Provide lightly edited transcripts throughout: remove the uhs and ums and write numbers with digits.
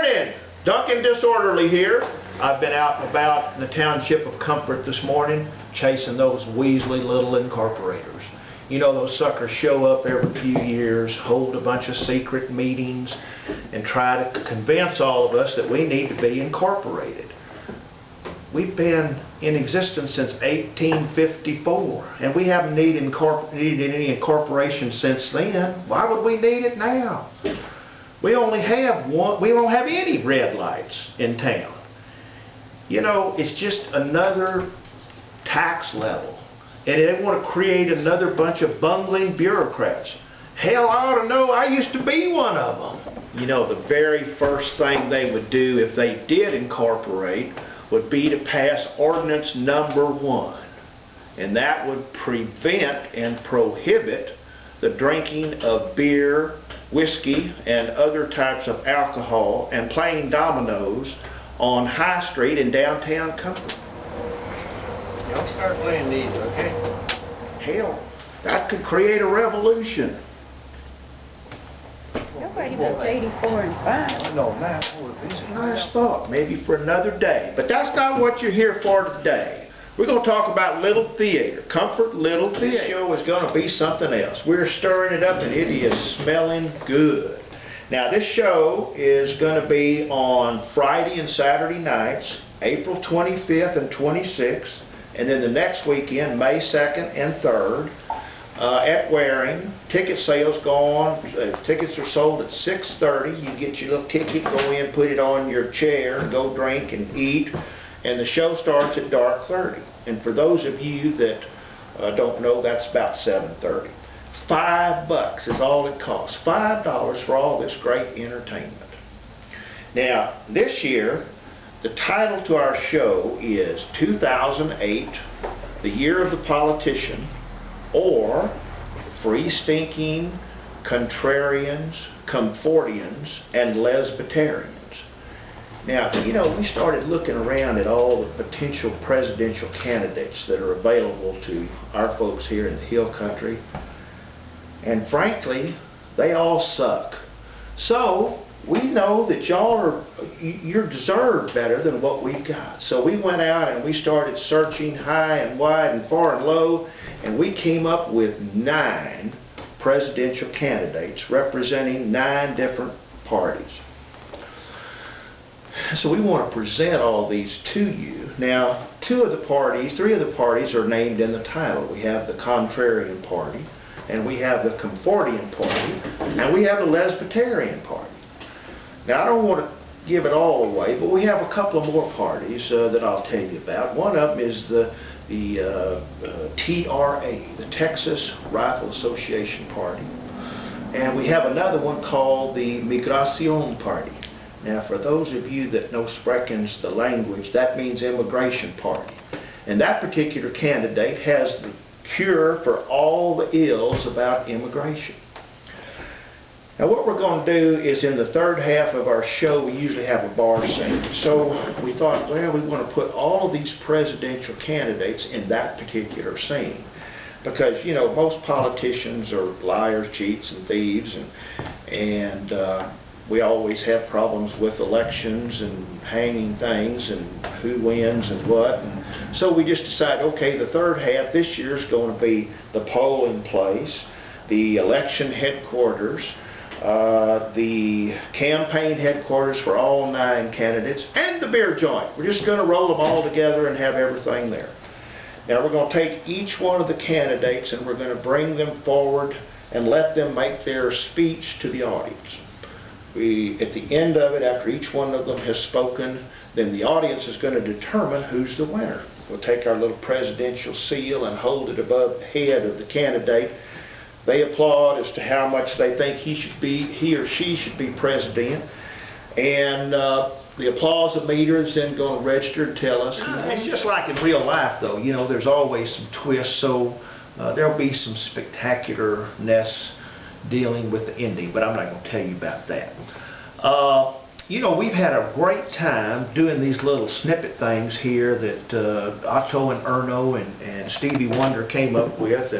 morning! Duncan Disorderly here. I've been out and about in the township of Comfort this morning chasing those Weasley little incorporators. You know, those suckers show up every few years, hold a bunch of secret meetings, and try to convince all of us that we need to be incorporated. We've been in existence since 1854, and we haven't needed any incorporation since then. Why would we need it now? We only have one. We don't have any red lights in town. You know, it's just another tax level, and they want to create another bunch of bungling bureaucrats. Hell, I ought to know. I used to be one of them. You know, the very first thing they would do if they did incorporate would be to pass ordinance number 1, and that would prevent and prohibit the drinking of beer, whiskey, and other types of alcohol and playing dominoes on High Street in downtown Comfort. Y'all start playing these, okay? Hell, that could create a revolution. Nobody wants 84 and 5. No, Matt, we're busy. Nice thought, maybe for another day. But that's not what you're here for today. We're going to talk about Little Theater, Comfort Little Theater. This show is going to be something else. We're stirring it up and it is smelling good. Now this show is going to be on Friday and Saturday nights, April 25th and 26th, and then the next weekend, May 2nd and 3rd. At Waring. Ticket sales go on. Tickets are sold at 6:30. You get your little ticket, go in, put it on your chair, go drink and eat, and the show starts at dark 30. And for those of you that don't know, that's about 7:30. $5 is all it costs. $5 for all this great entertainment. Now, this year, the title to our show is 2008, the Year of the Politician, or Free Stinking Contrarians, Comfortians, and Lesbitarians. Now, you know, we started looking around at all the potential presidential candidates that are available to our folks here in the Hill Country, and frankly, they all suck. So, we know that you deserve better than what we've got. So we went out and we started searching high and wide and far and low, and we came up with 9 presidential candidates representing 9 different parties. So we want to present all these to you. Now, 3 of the parties are named in the title. We have the Contrarian Party, and we have the Comfortian Party, and we have the Lesbitarian Party. Now, I don't want to give it all away, but we have a couple of more parties that I'll tell you about. One of them is the TRA, the Texas Rifle Association Party. And we have another one called the Migracion Party. Now, for those of you that know Spreckens, the language, that means Immigration Party. And that particular candidate has the cure for all the ills about immigration. Now what we're going to do is in the 3rd half of our show we usually have a bar scene. So we thought, well, we want to put all of these presidential candidates in that particular scene. Because, you know, most politicians are liars, cheats, and thieves, and we always have problems with elections and hanging things and who wins and what. And so we just decided, okay, the 3rd half this year is going to be the polling place, the election headquarters, the campaign headquarters for all 9 candidates, and the beer joint. We're just going to roll them all together and have everything there. Now we're going to take each one of the candidates and we're going to bring them forward and let them make their speech to the audience. At the end of it, after each one of them has spoken, then the audience is going to determine who's the winner. We'll take our little presidential seal and hold it above the head of the candidate. They applaud as to how much they think he or she should be president, and the applause meter is then going to register and tell us. It's just like in real life, though. You know, there's always some twists, so there'll be some spectacularness dealing with the ending, but I'm not going to tell you about that. You know, we've had a great time doing these little snippet things here that Otto and Erno and Stevie Wonder came up with,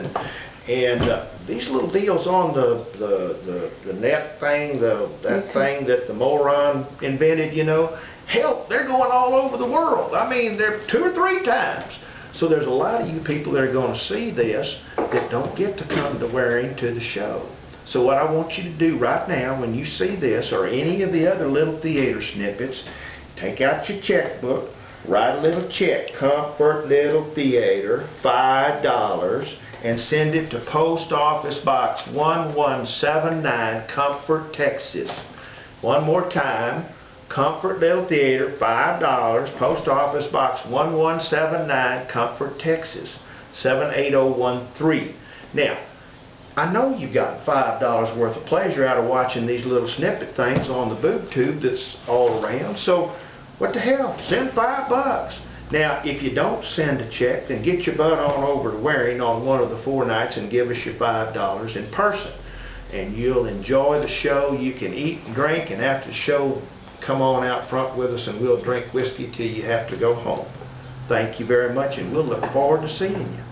And these little deals on the net thing, that thing that the moron invented, you know, hell, they're going all over the world. I mean, they're 2 or 3 times. So there's a lot of you people that are going to see this that don't get to come to Waring to the show. So what I want you to do right now, when you see this or any of the other little theater snippets, take out your checkbook, write a little check, Comfort Little Theater, $5, and send it to Post Office Box 1179, Comfort, Texas. One more time, Comfort Little Theater, $5, Post Office Box 1179, Comfort, Texas, 78013. Now, I know you've gotten $5 worth of pleasure out of watching these little snippet things on the boob tube that's all around, so what the hell, send $5. Now, if you don't send a check, then get your butt on over to Waring on one of the 4 nights and give us your $5 in person. And you'll enjoy the show. You can eat and drink, and after the show, come on out front with us and we'll drink whiskey till you have to go home. Thank you very much, and we'll look forward to seeing you.